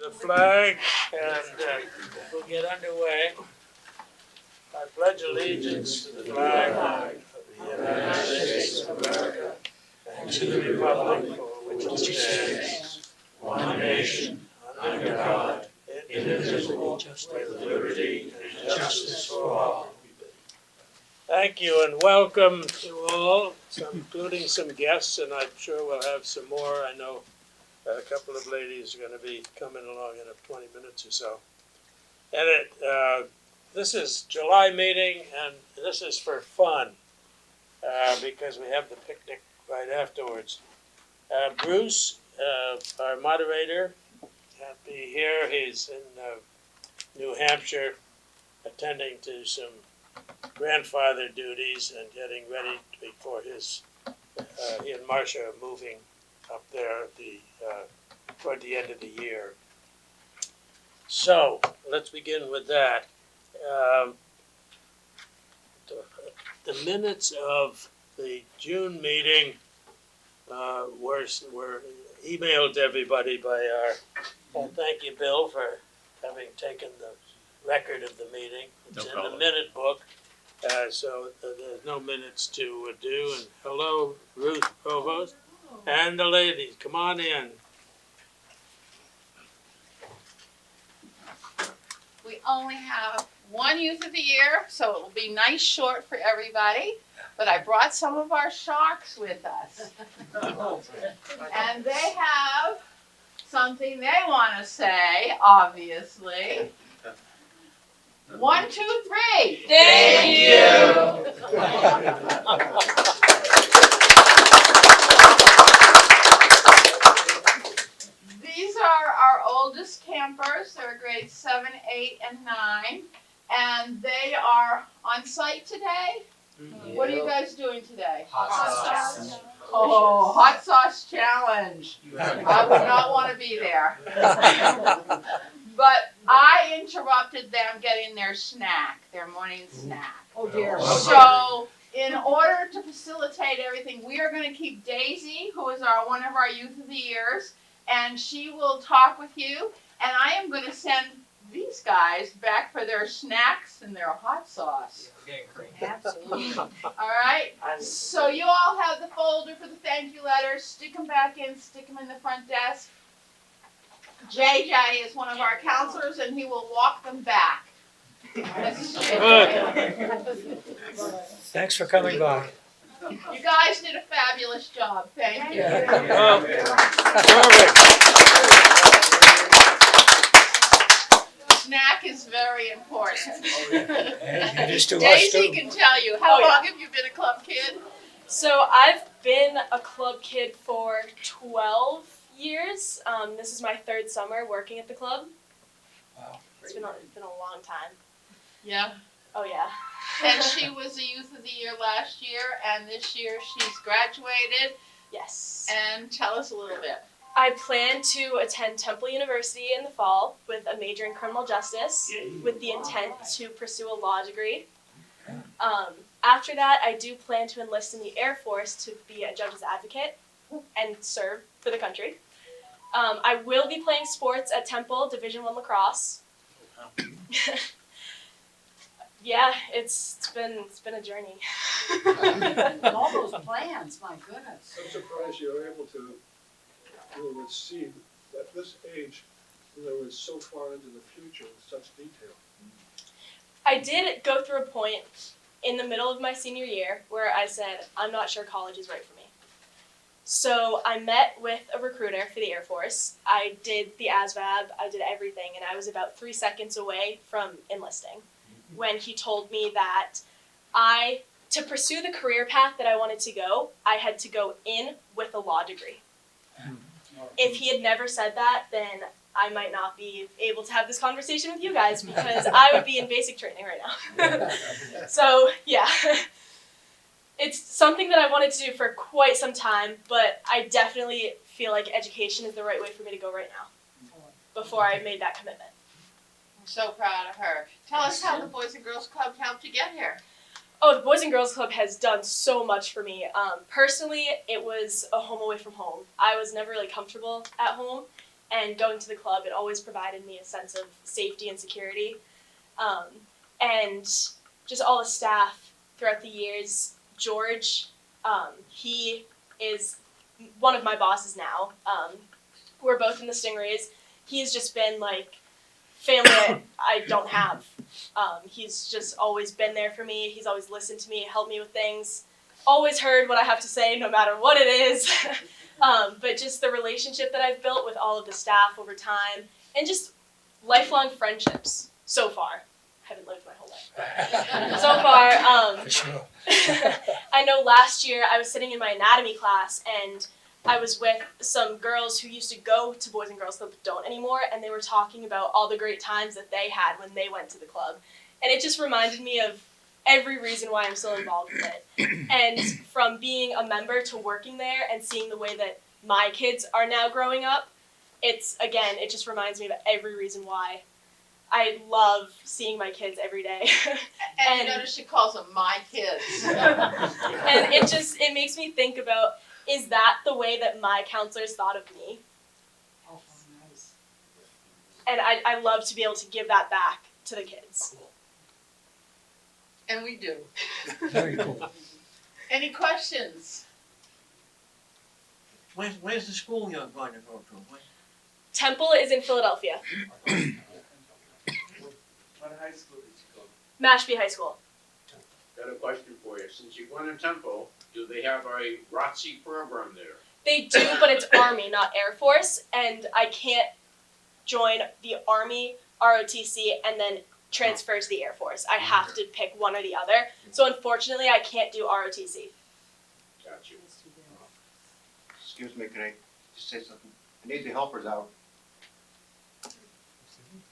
the flag, and we'll get underway. I pledge allegiance to the flag of the United States of America and to the republic for which it stands, one nation, under God, indivisible, with liberty and justice for all. Thank you and welcome to all, including some guests, and I'm sure we'll have some more. I know a couple of ladies are going to be coming along in 20 minutes or so. And this is July meeting, and this is for fun because we have the picnic right afterwards. Bruce, our moderator, can't be here. He's in New Hampshire attending to some grandfather duties and getting ready before he and Marcia are moving up there toward the end of the year. So let's begin with that. The minutes of the June meeting were emailed to everybody by and thank you, Bill, for having taken the record of the meeting. It's in the minute book, so there's no minutes to do. And hello, Ruth Provost, and the ladies, come on in. We only have one youth of the year, so it will be nice short for everybody. But I brought some of our sharks with us. And they have something they want to say, obviously. 1, 2, 3. Thank you. These are our oldest campers. They're grades 7, 8, and 9. And they are on site today. Mm-hmm. What are you guys doing today? Hot sauce. Oh, hot sauce challenge. I would not want to be there. But I interrupted them getting their snack, their morning snack. Oh dear. So in order to facilitate everything, we are going to keep Daisy, who is one of our youth of the years, and she will talk with you. And I am going to send these guys back for their snacks and their hot sauce. Absolutely. All right. So you all have the folder for the thank you letters. Stick them back in. Stick them in the front desk. JJ is one of our counselors, and he will walk them back. Good. Thanks for coming by. You guys did a fabulous job. Thank you. Snack is very important. Daisy can tell you. How long have you been a club kid? So I've been a club kid for 12 years. This is my 3rd summer working at the club. Wow. It's been a long time. Yeah. Oh yeah. And she was a youth of the year last year, and this year she's graduated. Yes. And tell us a little bit. I plan to attend Temple University in the fall with a major in criminal justice with the intent to pursue a law degree. After that, I do plan to enlist in the Air Force to be a judge's advocate and serve for the country. I will be playing sports at Temple Division I lacrosse. Yeah, it's been a journey. All those plans, my goodness. I'm surprised you were able to, see at this age, so far into the future with such detail. I did go through a point in the middle of my senior year where I said, I'm not sure college is right for me. So I met with a recruiter for the Air Force. I did the ASVAB, I did everything, and I was about 3 seconds away from enlisting when he told me that to pursue the career path that I wanted to go, I had to go in with a law degree. If he had never said that, then I might not be able to have this conversation with you guys because I would be in basic training right now. So, yeah. It's something that I wanted to do for quite some time, but I definitely feel like education is the right way for me to go right now before I made that commitment. I'm so proud of her. Tell us how the Boys and Girls Club helped you get here. Oh, the Boys and Girls Club has done so much for me. Personally, it was a home away from home. I was never really comfortable at home, and going to the club, it always provided me a sense of safety and security. And just all the staff throughout the years. George, he is one of my bosses now. We're both in the Stingrays. He's just been like family I don't have. He's just always been there for me. He's always listened to me, helped me with things, always heard what I have to say no matter what it is. But just the relationship that I've built with all of the staff over time and just lifelong friendships so far. I haven't lived my whole life. So far, For sure. I know last year I was sitting in my anatomy class and I was with some girls who used to go to Boys and Girls Club but don't anymore, and they were talking about all the great times that they had when they went to the club. And it just reminded me of every reason why I'm still involved with it. And from being a member to working there and seeing the way that my kids are now growing up, it just reminds me of every reason why. I love seeing my kids every day. And you notice she calls them my kids. And it makes me think about, is that the way that my counselors thought of me? Oh, nice. And I love to be able to give that back to the kids. And we do. Very cool. Any questions? Where's the school you're going to go to? Temple is in Philadelphia. What high school did you go to? Mashpee High School. Got a question for you. Since you're going to Temple, do they have a ROTC program there? They do, but it's Army, not Air Force, and I can't join the Army ROTC and then transfer to the Air Force. I have to pick one or the other. So unfortunately, I can't do ROTC. Got you. Excuse me, can I just say something? I need the helpers out.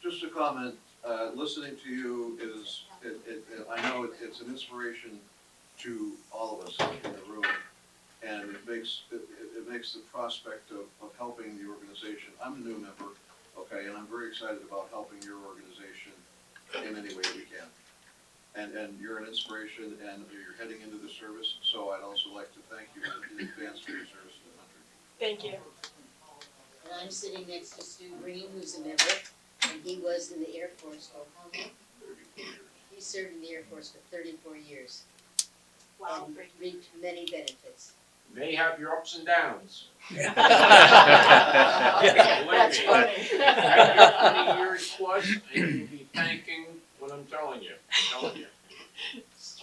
Just a comment, listening to you is, I know it's an inspiration to all of us in the room. And it makes the prospect of helping the organization. I'm a new member, okay, and I'm very excited about helping your organization in any way we can. And you're an inspiration, and you're heading into the service, so I'd also like to thank you in advance for your service to the country. Thank you. And I'm sitting next to Stu Green, who's a member, and he was in the Air Force for how long? 34 years. He served in the Air Force for 34 years. Wow. And reaped many benefits. May have your ups and downs. That's Believe me. After 20 years plus, and you'll be thanking what I'm telling you. I'm telling you.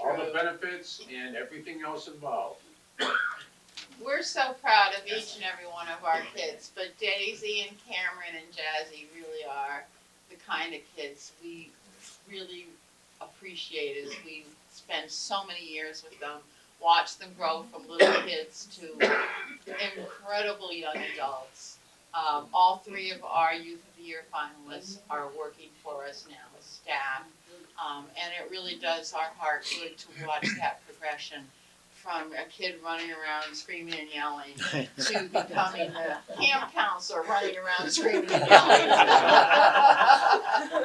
All the benefits and everything else involved. We're so proud of each and every one of our kids, but Daisy and Cameron and Jazzy really are the kind of kids we really appreciate as we spend so many years with them, watch them grow from little kids to incredible young adults. All three of our Youth of the Year finalists are working for us now as staff, and it really does our heart good to watch that progression from a kid running around screaming and yelling to becoming the camp counselor running around screaming and yelling.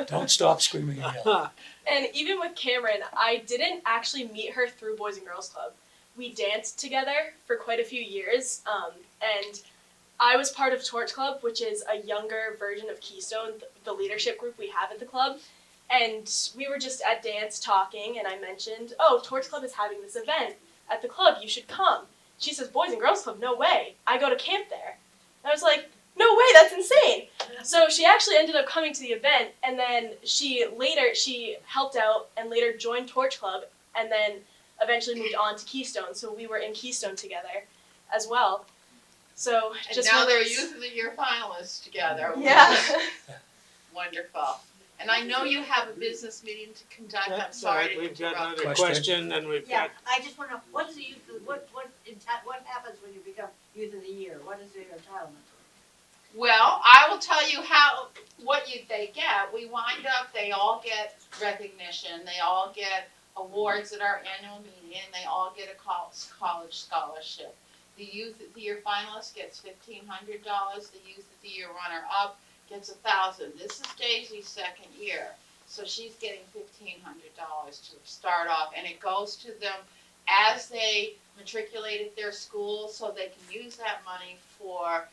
Don't stop screaming and yelling. And even with Cameron, I didn't actually meet her through Boys and Girls Club. We danced together for quite a few years, and I was part of Torch Club, which is a younger version of Keystone, the leadership group we have at the club. And we were just at dance talking, and I mentioned, oh, Torch Club is having this event at the club, you should come. She says, Boys and Girls Club, no way. I go to camp there. And I was like, no way, that's insane. So she actually ended up coming to the event, and then she helped out and later joined Torch Club, and then eventually moved on to Keystone. So we were in Keystone together as well. So And just now one of they're those- Youth of the Year finalists together. Yeah. Wonderful. And I know you have a business meeting to conduct. I'm That's all right, sorry to we've got interrupt. another Question. question, and we've Yeah, got, I just wanna know, what's the youth of, what happens when you become youth of the year? What is your entitlement? Well, I will tell you what they get. We wind up, they all get recognition, they all get awards at our annual meeting, and they all get a college scholarship. The Youth of the Year finalist gets $1,500, the Youth of the Year runner-up gets $1,000. This is Daisy's second year, so she's getting $1,500 to start off, and it goes to them as they matriculate at their school, so they can use that money for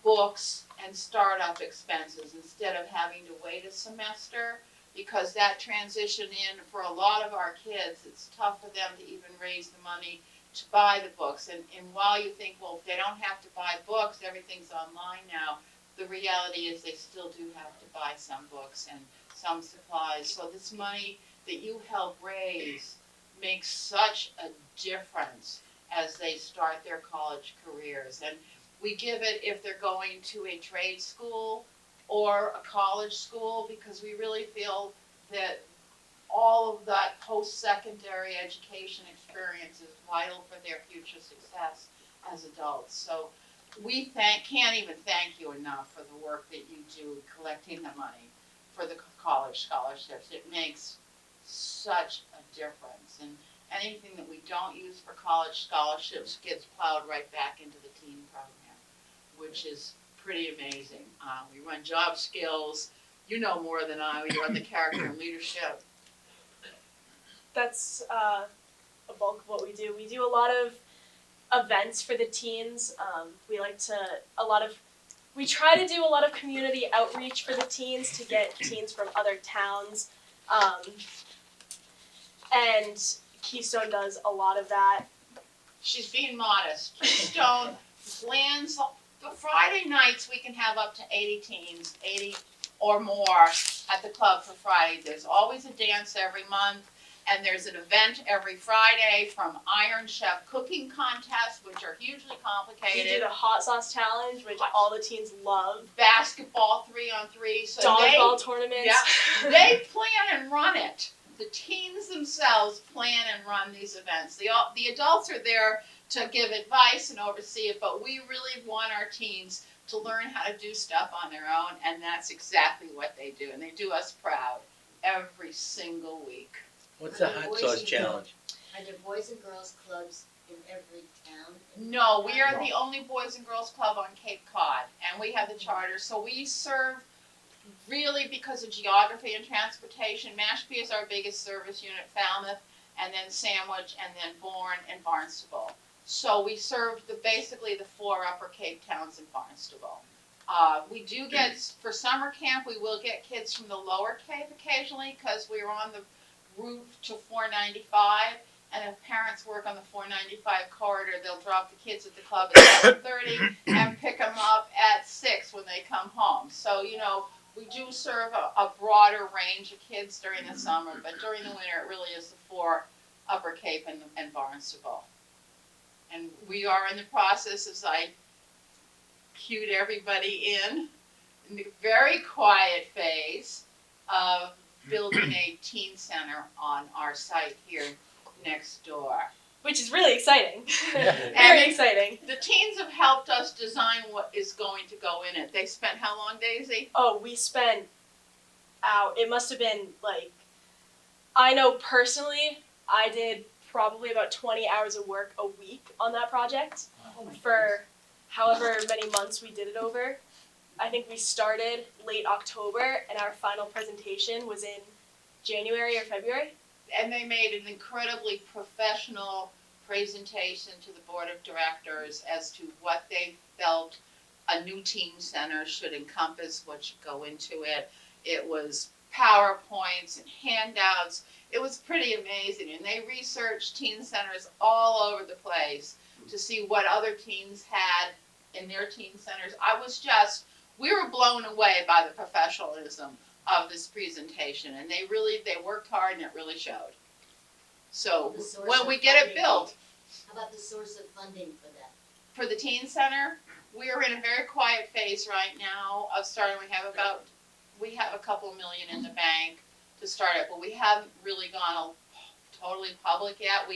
books, and startup expenses instead of having to wait a semester, because that transition in, for a lot of our kids, it's tough for them to even raise the money to buy the books. And while you think, well, if they don't have to buy books, everything's online now, the reality is they still do have to buy some books and some supplies. So this money that you help raise makes such a difference as they start their college careers. And we give it if they're going to a trade school or a college school, because we really feel that all of that post-secondary education experience is vital for their future success as adults. So we can't even thank you enough for the work that you do collecting the money for the college scholarships. It makes such a difference. And anything that we don't use for college scholarships gets plowed right back into the teen program, which is pretty amazing. We run job skills. You know more than I. We run the character and leadership. That's a bulk of what we do. We do a lot of events for the teens. We try to do a lot of community outreach for the teens to get teens from other towns. And Keystone does a lot of that. She's being modest. Keystone plans, the Friday nights we can have up to 80 teens, 80 or more at the club for Friday. There's always a dance every month, and there's an event every Friday from Iron Chef cooking contests, which are hugely We do complicated. the hot sauce challenge, which all the teens love. Basketball 3-on-3. So Dodgeball tournaments. Yeah, they plan and run it. The teens themselves plan and run these events. The adults are there to give advice and oversee it, but we really want our teens to learn how to do stuff on their own, and that's exactly what they do. And they do us proud every single week. What's the hot sauce challenge? Are there boys and girls clubs in every town? No, we are the only Boys and Girls Club on Cape Cod, and we have the charter. So we serve, really because of geography and transportation, Mashpee is our biggest service unit, Falmouth, and then Sandwich, and then Bourne and Barnstable. So we serve basically the 4 Upper Cape towns in Barnstable. We do get, for summer camp, we will get kids from the Lower Cape occasionally, because we're on the route to 495, and if parents work on the 495 corridor, they'll drop the kids at the club at 7:30 and pick them up at 6 when they come home. So, we do serve a broader range of kids during the summer, but during the winter, it really is the 4 Upper Cape and Barnstable. And we are in the process, as I cued everybody in the very quiet phase of building a teen center on our site here next door. Which is really exciting. Yeah. Very exciting. The teens have helped us design what is going to go in it. They spent how long, Daisy? Oh, we spent it must have been I know personally, I did probably about 20 hours of work a week on that project for however many months we did it over. I think we started late October, and our final presentation was in January or February. And they made an incredibly professional presentation to the board of directors as to what they felt a new teen center should encompass, what should go into it. It was PowerPoints and handouts. It was pretty amazing. And they researched teen centers all over the place to see what other teens had in their teen centers. We were blown away by the professionalism of this presentation, and they worked hard, and it really showed. So The source when of we get it funding. built How about the source of funding for that? for the teen center, we are in a very quiet phase right now of starting. We have a couple million in the bank to start it, but we haven't really gone totally public yet.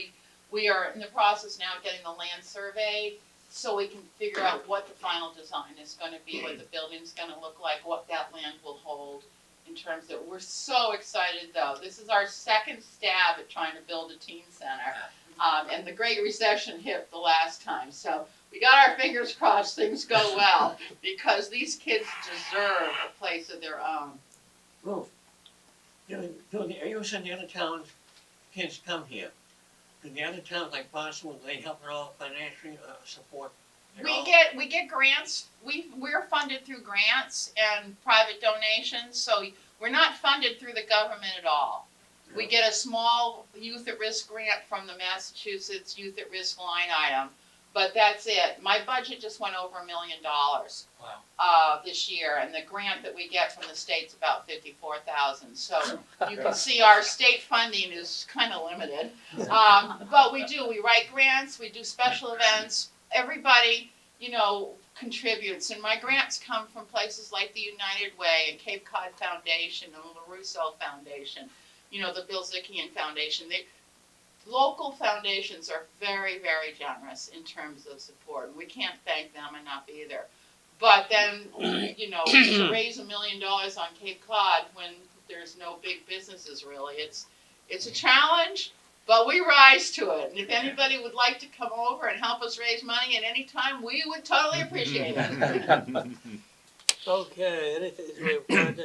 We are in the process now of getting the land surveyed, so we can figure out what the final design is going to be, what the building's going to look like, what that land will hold. In terms of, we're so excited though. This is our second stab at trying to build a teen center, and the Great Recession hit the last time. So we got our fingers crossed things go well, because these kids deserve a place of their own. Ruth, you said the other towns, kids come here. Do the other towns like Barnstable, do they help at all financially support We get grants, we're funded through grants and private donations, so we're not funded through the government at all. We get a small youth at risk grant from the Massachusetts Youth at Risk line item, but that's it. My budget just went over $1 million. Wow. This year, and the grant that we get from the state's about 54,000. So you can see our state funding is kind of limited. But we write grants, we do special events. Everybody, contributes, and my grants come from places like the United Way and Cape Cod Foundation and the LaRusso Foundation, the Bill Zickian Foundation. Local foundations are very, very generous in terms of support, and we can't thank them enough either. But then, to raise $1 million on Cape Cod when there's no big businesses really, it's a challenge, but we rise to it. And if anybody would like to come over and help us raise money at any time, we would totally appreciate it. Okay, anything,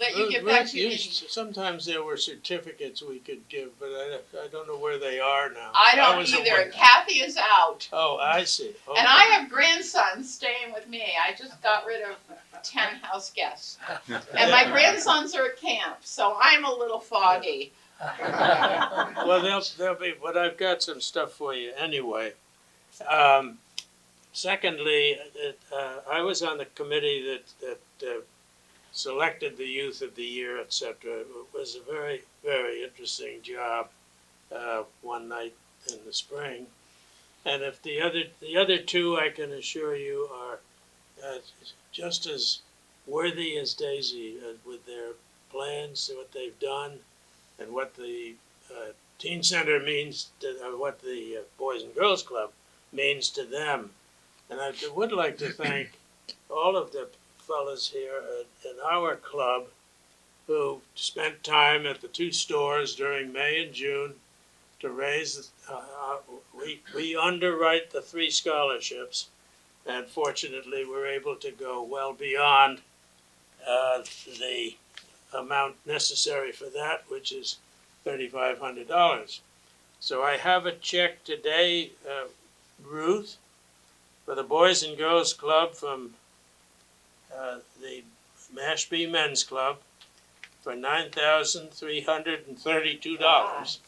Let you get back to your meeting. sometimes there were certificates we could give, but I don't know where they are now. I don't was the either. one- Kathy is out. Oh, I see. Okay. And I have grandsons staying with me. I just got rid of 10 house guests. And my grandsons are at camp, so I'm a little foggy. Well, they'll be, but I've got some stuff for you anyway. Secondly, I was on the committee that selected the Youth of the Year, etc. It was a very, very interesting job one night in the spring. And if the other two, I can assure you, are just as worthy as Daisy with their plans, what they've done, and what the Teen Center means, what the Boys and Girls Club means to them. And I would like to thank all of the fellas here in our club who spent time at the two stores during May and June to raise, we underwrite the 3 scholarships, and fortunately we're able to go well beyond the amount necessary for that, which is $3,500. So I have a check today, Ruth, for the Boys and Girls Club from the Mashpee Men's Club for $9,332.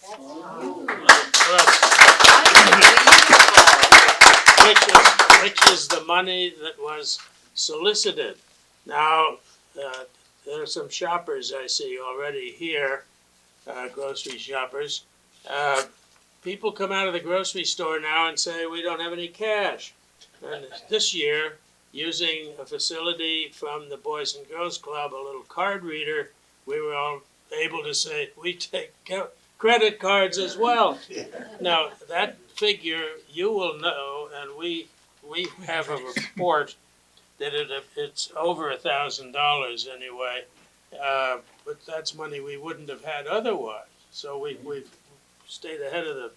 Which is the money that was solicited. Now, there are some shoppers I see already here, grocery shoppers. People come out of the grocery store now and say, we don't have any cash. And this year, using a facility from the Boys and Girls Club, a little card reader, we were all able to say, we take credit cards as well. Now, that figure, you will know, and we have a report that it's over $1,000 anyway, but that's money we wouldn't have had otherwise. So we've stayed ahead of the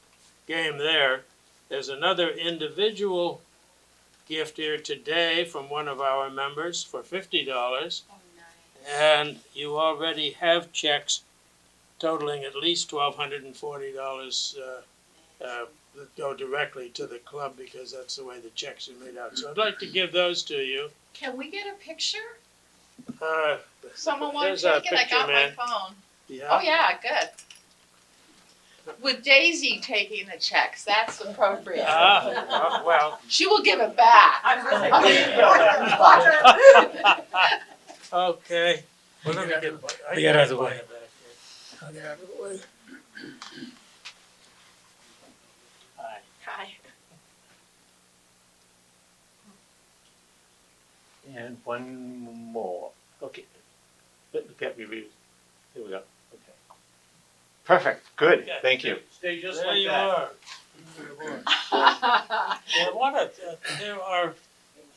game there. There's another individual gift here today from one of our members for $50. Oh, nice. And you already have checks totaling at least $1,240 that go directly to the club because that's the way the checks are made out. So I'd like to give those to you. Can we get a picture? Someone want to take it? I got my phone. Yeah. Oh yeah, good. With Daisy taking the checks, that's appropriate. Well. She will give it back. Okay. Well, let me get out of the way. I'll get out of the way. Hi. Hi. And one more. Okay. Look at me. Here we go. Okay. Perfect. Good. Okay. Thank you. Stay just There like you that. are.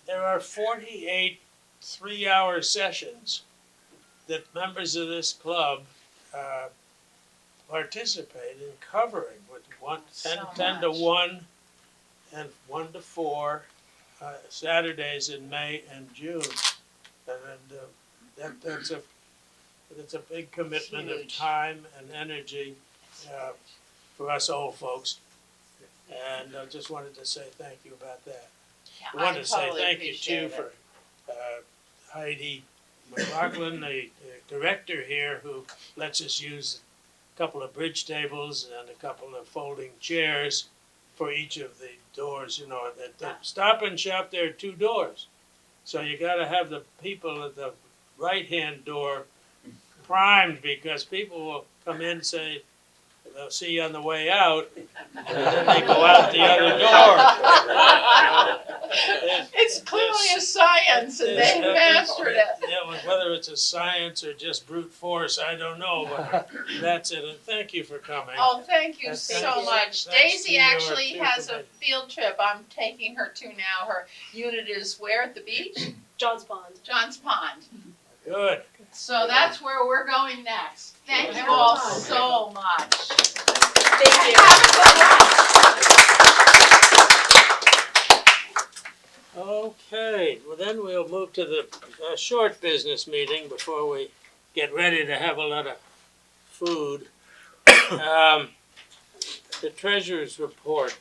There are 48 3-hour sessions that members of this club participate in covering with 10 to 1 and 1 to 4 Saturdays in May and June. And that's a big commitment of time and energy for us old folks. And I just wanted to say thank you about that. I want to say totally thank you too appreciate for Heidi McLaughlin, the director here, who lets us use a couple of bridge tables and a couple of folding chairs for each of the doors. You know, at the Stop and Shop, there are 2 doors. So you gotta have the people at the right-hand door primed, because people will come in and say, they'll see you on the way out, and then they go out the other door. It's clearly a science and they mastered it. Yeah, whether it's a science or just brute force, I don't know, but that's it, and thank you for coming. Oh, thank you Thanks so to- much. thanks to Daisy your actually two has a companions. field trip I'm taking her to now. Her unit is where at the beach? John's Pond. John's Pond. Good. So that's where we're going next. Thank you all so much. Thank you. Have a good one. Okay, well then we'll move to the short business meeting before we get ready to have a lot of food. The treasurer's report.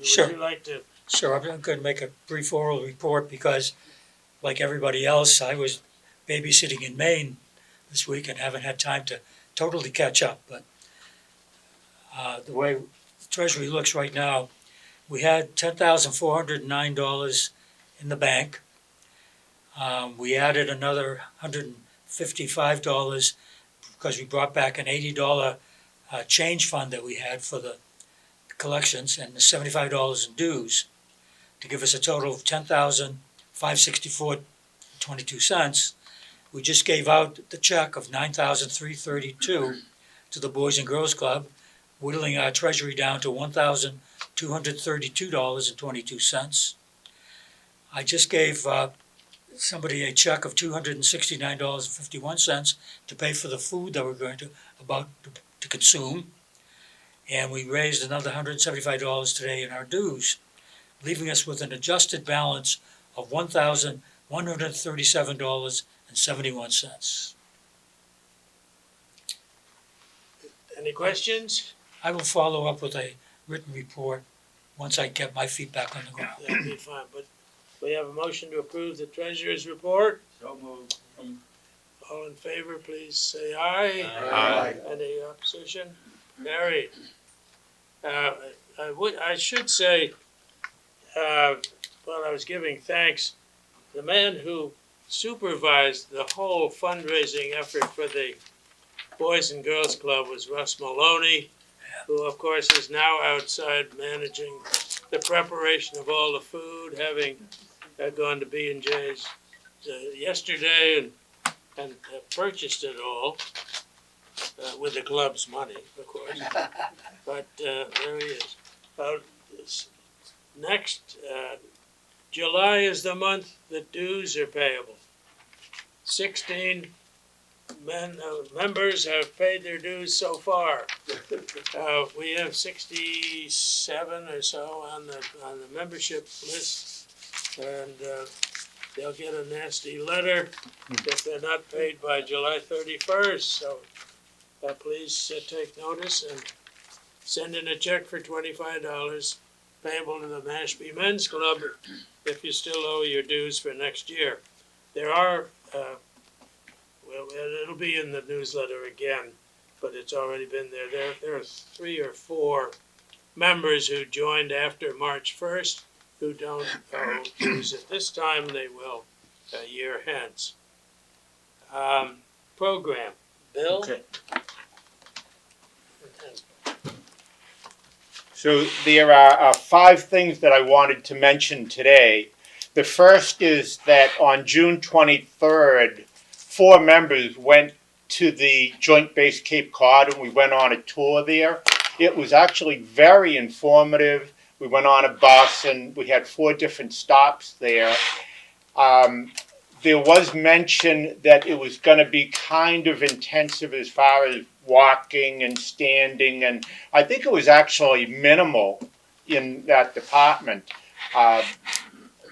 Sure. Would you like to? Sure, I'm going to make a brief oral report because, like everybody else, I was babysitting in Maine this week and haven't had time to totally catch up. But the way the Treasury looks right now, we had $10,409 in the bank. We added another $155 because we brought back an $80 change fund that we had for the collections and the $75 in dues to give us a total of $10,564.22. We just gave out the check of $9,332 to the Boys and Girls Club, whittling our treasury down to $1,232.22. I just gave somebody a check of $269.51 to pay for the food that we're going to consume, and we raised another $175 today in our dues, leaving us with an adjusted balance of $1,137.71. Any questions? I will follow up with a written report once I get my feedback on the ground. That'll be fine, but we have a motion to approve the treasurer's report. So moved. All in favor, please say aye. Aye. Any opposition? Carried. I should say, while I was giving thanks, the man who supervised the whole fundraising effort for the Boys and Girls Club was Russ Maloney, who of course is now outside managing the preparation of all the food, having gone to B&J's yesterday and purchased it all with the club's money, of course. But there he is. Next, July is the month that dues are payable. 16 members have paid their dues so far. We have 67 or so on the membership list, and they'll get a nasty letter if they're not paid by July 31st. So please take notice and send in a check for $25 payable to the Mashpee Men's Club if you still owe your dues for next year. There are, well, it'll be in the newsletter again, but it's already been there. There are 3 or 4 members who joined after March 1st who don't owe dues at this time. They will a year hence. Program. Bill? Okay. So there are 5 things that I wanted to mention today. The first is that on June 23rd, 4 members went to the Joint Base Cape Cod and we went on a tour there. It was actually very informative. We went on a bus and we had 4 different stops there. There was mention that it was going to be kind of intensive as far as walking and standing, and I think it was actually minimal in that department.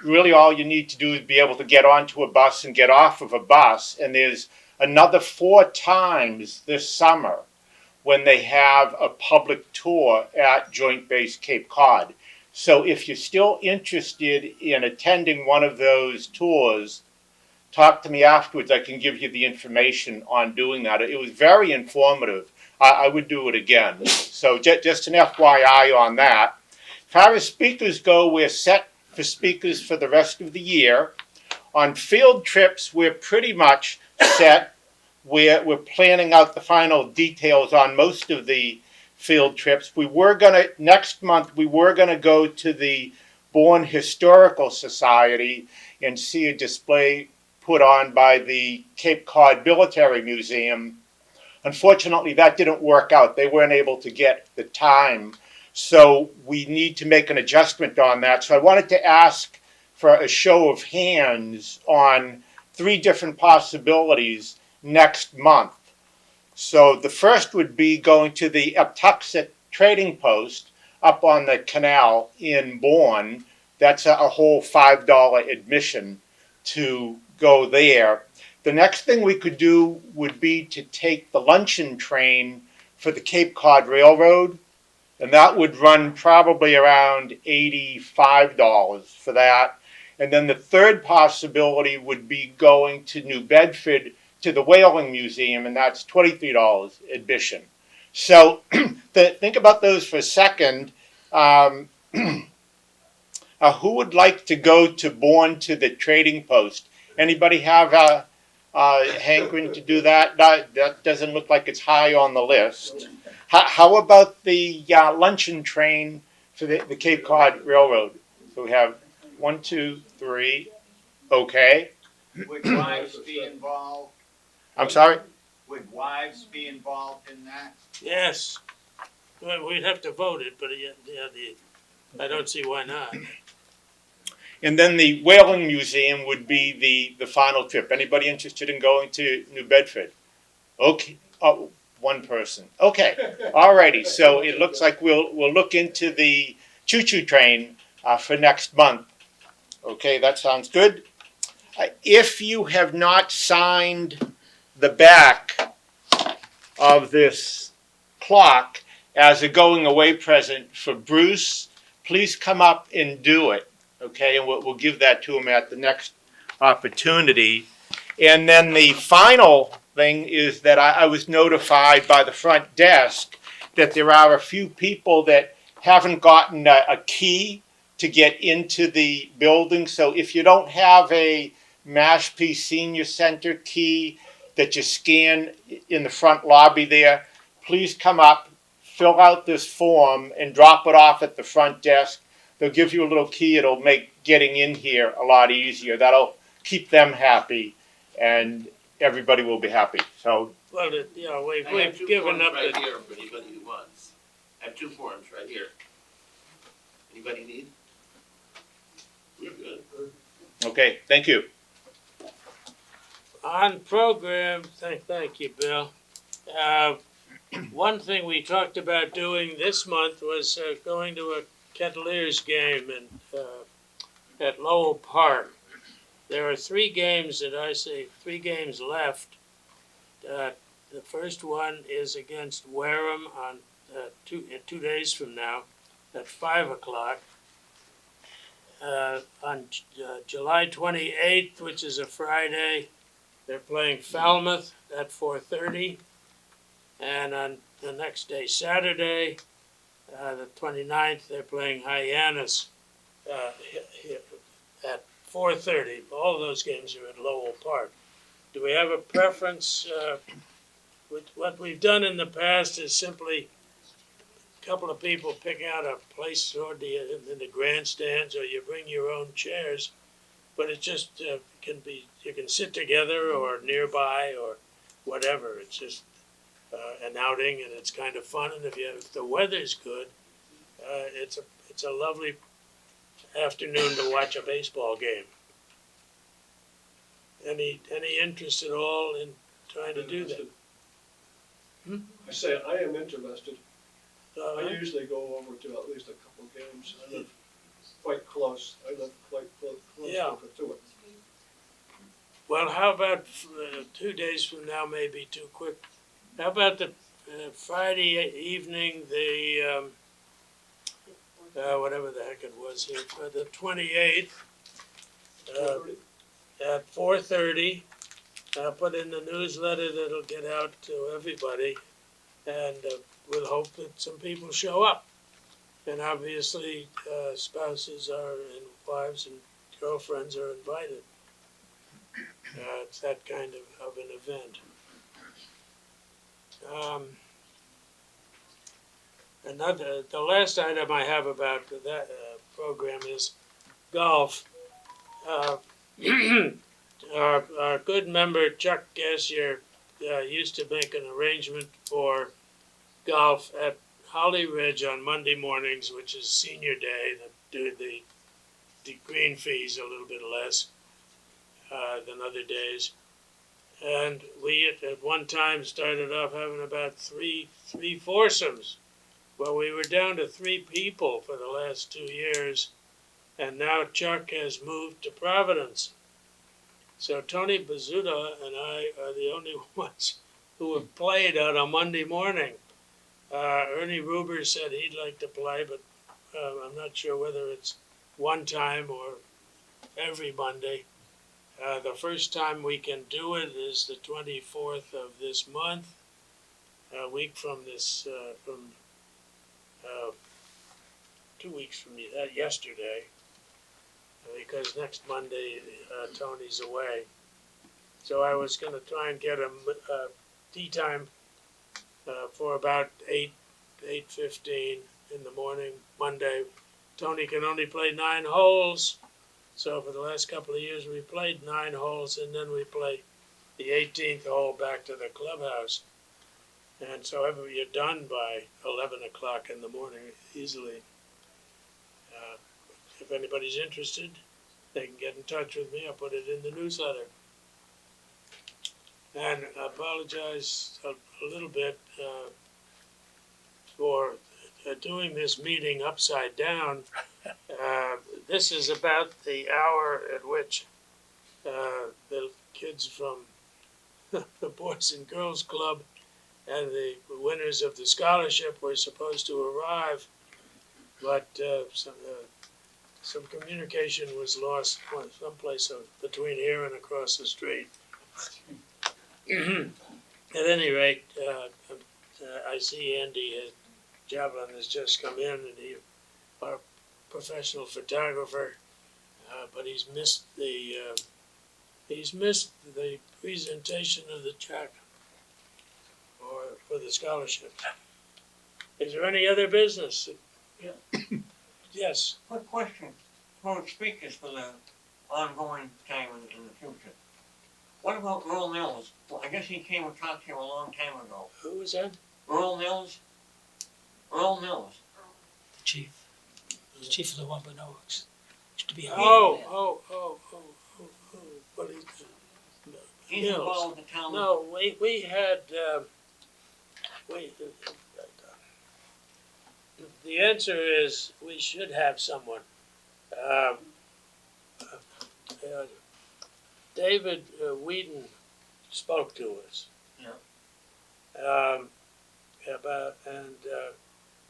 Really all you need to do is be able to get onto a bus and get off of a bus, and there's another 4 times this summer when they have a public tour at Joint Base Cape Cod. So if you're still interested in attending one of those tours, talk to me afterwards. I can give you the information on doing that. It was very informative. I would do it again. So just an FYI on that. As far as speakers go, we're set for speakers for the rest of the year. On field trips, we're pretty much set. We're planning out the final details on most of the field trips. Next month, we were gonna go to the Bourne Historical Society and see a display put on by the Cape Cod Military Museum. Unfortunately, that didn't work out. They weren't able to get the time. So we need to make an adjustment on that. So I wanted to ask for a show of hands on 3 different possibilities next month. So the first would be going to the Eptuxet Trading Post up on the canal in Bourne. That's a whole $5 admission to go there. The next thing we could do would be to take the luncheon train for the Cape Cod Railroad, and that would run probably around $85 for that. And then the third possibility would be going to New Bedford to the Whaling Museum, and that's $23 admission. So think about those for a second. Who would like to go to Bourne to the Trading Post? Anybody have a hankering to do that? That doesn't look like it's high on the list. How about the luncheon train for the Cape Cod Railroad? So we have 1, 2, 3. Okay. Would wives be involved? I'm sorry? Would wives be involved in that? Yes. Well, we'd have to vote it, but I don't see why not. And then the Whaling Museum would be the final trip. Anybody interested in going to New Bedford? Okay. Oh, one person. Okay. Alrighty. So it looks like we'll look into the choo-choo train for next month. Okay, that sounds good. If you have not signed the back of this clock as a going away present for Bruce, please come up and do it. Okay, and we'll give that to him at the next opportunity. And then the final thing is that I was notified by the front desk that there are a few people that haven't gotten a key to get into the building. So if you don't have a Mashpee Senior Center key that you scan in the front lobby there, please come up, fill out this form, and drop it off at the front desk. They'll give you a little key. It'll make getting in here a lot easier. That'll keep them happy, and everybody will be happy. So, Well, we've given up right the. here for anybody who wants. I have 2 forms right here. Anybody need? We're good. okay, thank you. On program, thank you, Bill. One thing we talked about doing this month was going to a Kettleers game at Lowell Park. There are 3 games that I say, 3 games left. The first one is against Wareham on 2 days from now at 5 o'clock. On July 28th, which is a Friday, they're playing Falmouth at 4:30. And on the next day, Saturday, the 29th, they're playing Hyannis at 4:30. All those games are at Lowell Park. Do we have a preference? What we've done in the past is simply a couple of people picking out a place toward in the grandstands, or you bring your own chairs. But it just can be, you can sit together or nearby or whatever. It's just an outing, and it's kind of fun. And if the weather's good, it's a lovely afternoon to watch a baseball game. Any interest at all in trying to do that? I say I am interested. I usually go over to at least a couple games. I live quite close. I live quite close Yeah. to it. Well, how about 2 days from now? May be too quick. How about the Friday evening, the whatever the heck it was here, for the 28th, at 4:30. I'll put in the newsletter that'll get out to everybody, and we'll hope that some people show up. And obviously, spouses and wives and girlfriends are invited. It's that kind of an event. The last item I have about that program is golf. Our good member Chuck Gassier used to make an arrangement for golf at Holly Ridge on Monday mornings, which is senior day. The green fees a little bit less than other days. And we at one time started off having about three foursomes. Well, we were down to 3 people for the last 2 years, and now Chuck has moved to Providence. So Tony Bazzuta and I are the only ones who have played on a Monday morning. Ernie Ruber said he'd like to play, but I'm not sure whether it's one time or every Monday. The first time we can do it is the 24th of this month, a week from this, 2 weeks from yesterday, because next Monday Tony's away. So I was going to try and get a tee time for about 8:15 in the morning Monday. Tony can only play 9 holes, so for the last couple of years we played 9 holes, and then we play the 18th hole back to the clubhouse. And so you're done by 11 o'clock in the morning easily. If anybody's interested, they can get in touch with me. I'll put it in the newsletter. And I apologize a little bit for doing this meeting upside down. This is about the hour at which the kids from the Boys and Girls Club and the winners of the scholarship were supposed to arrive, but some communication was lost someplace between here and across the street. At any rate, I see Andy Javelin has just come in, and our professional photographer, but he's missed the presentation of the check for the scholarship. Is there any other business? Yeah. Yes. Quick question for speakers for the ongoing time in the future. What about Earl Mills? Well, I guess he came and talked to you a long time ago. Who was that? Earl Mills? Earl Mills. The chief. The chief of the Wampanoags. Used to be a Oh. What is He's Mills. involved in the town. No, we had, the answer is we should have someone. David Whedon spoke to us. Yeah.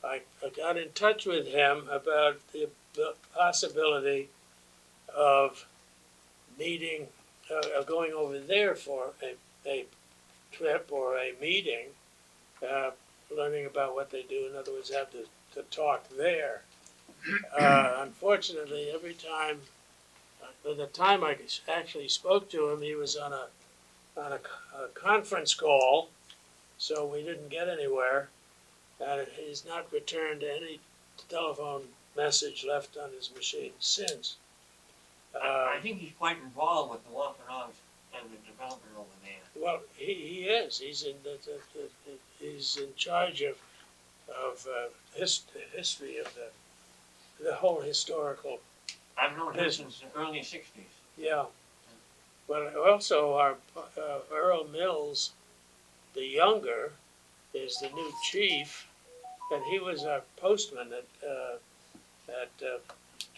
I got in touch with him about the possibility of meeting, going over there for a trip or a meeting, learning about what they do. In other words, have to talk there. Unfortunately, by the time I actually spoke to him, he was on a conference call, so we didn't get anywhere. And he's not returned any telephone message left on his machine since. I think he's quite involved with the Wampanoags and the development over there. Well, he is. He's in charge of history of the whole historical. I've known him since the early 60s. Yeah. Well, also our Earl Mills, the younger, is the new chief, and he was our postman at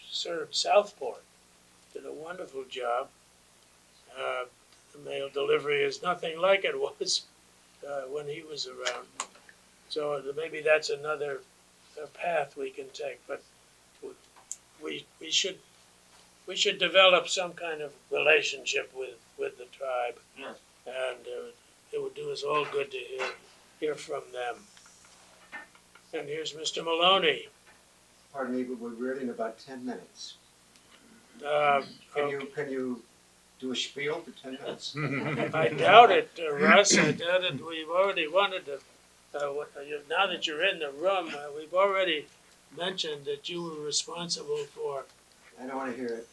served Southport. Did a wonderful job. The mail delivery is nothing like it was when he was around. So maybe that's another path we can take. But we should develop some kind of relationship with the tribe. Yes. And it would do us all good to hear from them. And here's Mr. Maloney. Pardon me, but we're ready in about 10 minutes. Uh, Can you do a spiel for 10 minutes? I doubt it, Russ. I doubt it. We've already wanted to. Now that you're in the room, we've already mentioned that you were responsible for I don't want to hear it.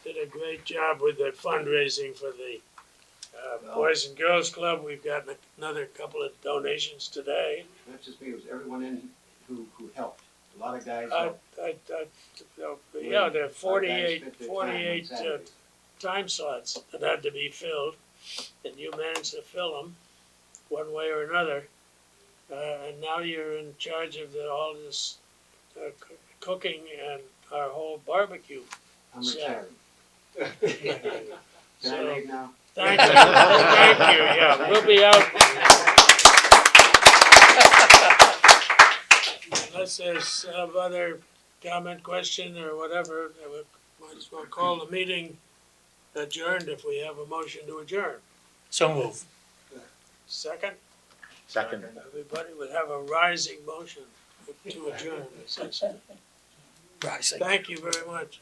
did a great job with the fundraising for the Boys and Girls Club. We've gotten another couple of donations today. Not just me, it was everyone in who helped. A lot of guys I, helped. yeah, there are Our guys 48 spent their time on Saturdays. time slots that had to be filled, and you managed to fill them one way or another. And now you're in charge of all this cooking and our whole barbecue. I'm So- retiring. Can I leave now? Thank you. Thank you. Yeah, we'll be out. Unless there's some other comment, question, or whatever, we might as well call the meeting adjourned if we have a motion to adjourn. So move. Second, Second. everybody would have a rising motion to adjourn. Rising. Thank you very much.